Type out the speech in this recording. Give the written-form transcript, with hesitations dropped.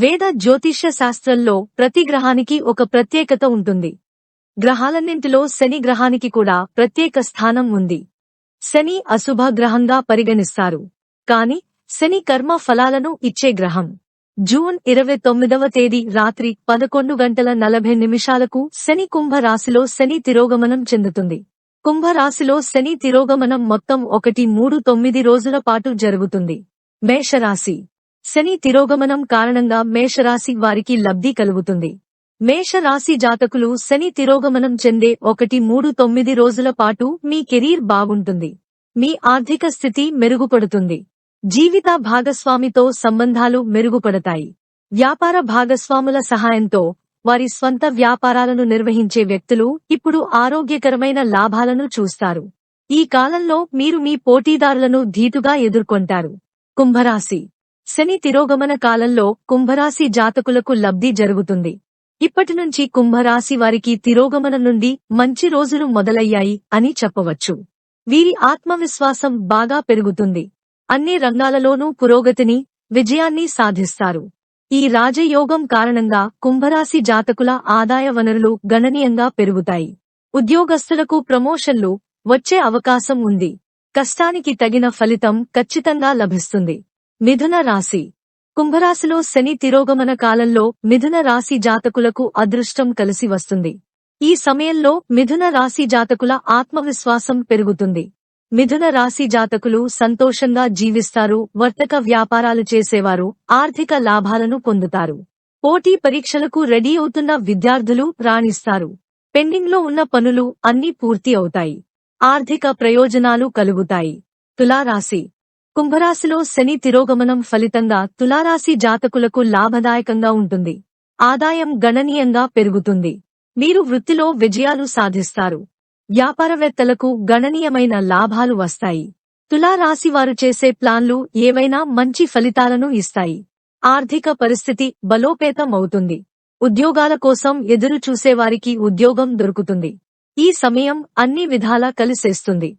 వేద జ్యోతిష్య శాస్త్రంలో ప్రతి గ్రహానికి ఒక ప్రత్యేకత ఉంటుంది. గ్రహాలన్నింటిలో శని గ్రహానికి కూడా ప్రత్యేక స్థానం ఉంది. శని అశుభ గ్రహంగా పరిగణిస్తారు. కాని శని కర్మ ఫలాలను ఇచ్చే గ్రహం. జూన్ 29వ తేదీ రాత్రి 11:40 శని కుంభ రాశిలో శని తిరోగమనం చెందుతుంది. కుంభ రాశిలో శని తిరోగమనం మొత్తం 1-3-9 రోజుల పాటు జరుగుతుంది. మేషరాశి. శని తిరోగమనం కారణంగా మేషరాశి వారికి లబ్ధి కలుగుతుంది. మేషరాశి జాతకులు శని తిరోగమనం చెందే 1-3-9 రోజుల పాటు మీ కెరీర్ బాగుంటుంది. మీ ఆర్థిక స్థితి మెరుగుపడుతుంది. జీవిత భాగస్వామితో సంబంధాలు మెరుగుపడతాయి. వ్యాపార భాగస్వాముల సహాయంతో వారి స్వంత వ్యాపారాలను నిర్వహించే వ్యక్తులు ఇప్పుడు ఆరోగ్యకరమైన లాభాలను చూస్తారు. ఈ కాలంలో మీరు మీ పోటీదారులను ధీటుగా ఎదుర్కొంటారు. కుంభరాశి. శని తిరోగమన కాలంలో కుంభరాశి జాతకులకు లబ్ధి జరుగుతుంది. ఇప్పటినుంచి కుంభరాశి వారికి తిరోగమనం నుండి మంచి రోజులు మొదలయ్యాయి అని చెప్పవచ్చు. వీరి ఆత్మవిశ్వాసం బాగా పెరుగుతుంది. అన్ని రంగాలలోనూ పురోగతిని, విజయాన్ని సాధిస్తారు. ఈ రాజయోగం కారణంగా కుంభరాశి జాతకుల ఆదాయ వనరులు గణనీయంగా పెరుగుతాయి. ఉద్యోగస్తులకు ప్రమోషన్లు వచ్చే అవకాశం ఉంది. కష్టానికి తగిన ఫలితం ఖచ్చితంగా లభిస్తుంది. మిథున రాశి. కుంభరాశిలో శని తిరోగమన కాలంలో మిథున రాశి జాతకులకు అదృష్టం కలిసి వస్తుంది. ఈ సమయంలో మిథున రాశి జాతకుల ఆత్మవిశ్వాసం పెరుగుతుంది. మిథున రాశి జాతకులు సంతోషంగా జీవిస్తారు. వర్తక వ్యాపారాలు చేసేవారు ఆర్థిక లాభాలను పొందుతారు. పోటీ పరీక్షలకు రెడీ అవుతున్న విద్యార్థులు రాణిస్తారు. పెండింగ్లో ఉన్న పనులు అన్నీ పూర్తి అవుతాయి. ఆర్థిక ప్రయోజనాలు కలుగుతాయి. తులారాశి. కుంభరాశిలో శని తిరోగమనం ఫలితంగా తులారాశి జాతకులకు లాభదాయకంగా ఉంటుంది. ఆదాయం గణనీయంగా పెరుగుతుంది. మీరు వృత్తిలో విజయాలు సాధిస్తారు. వ్యాపారవేత్తలకు గణనీయమైన లాభాలు వస్తాయి. తులారాశి వారు చేసే ప్లాన్లు ఏవైనా మంచి ఫలితాలను ఇస్తాయి. ఆర్థిక పరిస్థితి బలోపేతం అవుతుంది. ఉద్యోగాల కోసం ఎదురు చూసేవారికి ఉద్యోగం దొరుకుతుంది. ఈ సమయం అన్ని విధాలా కలిసేస్తుంది.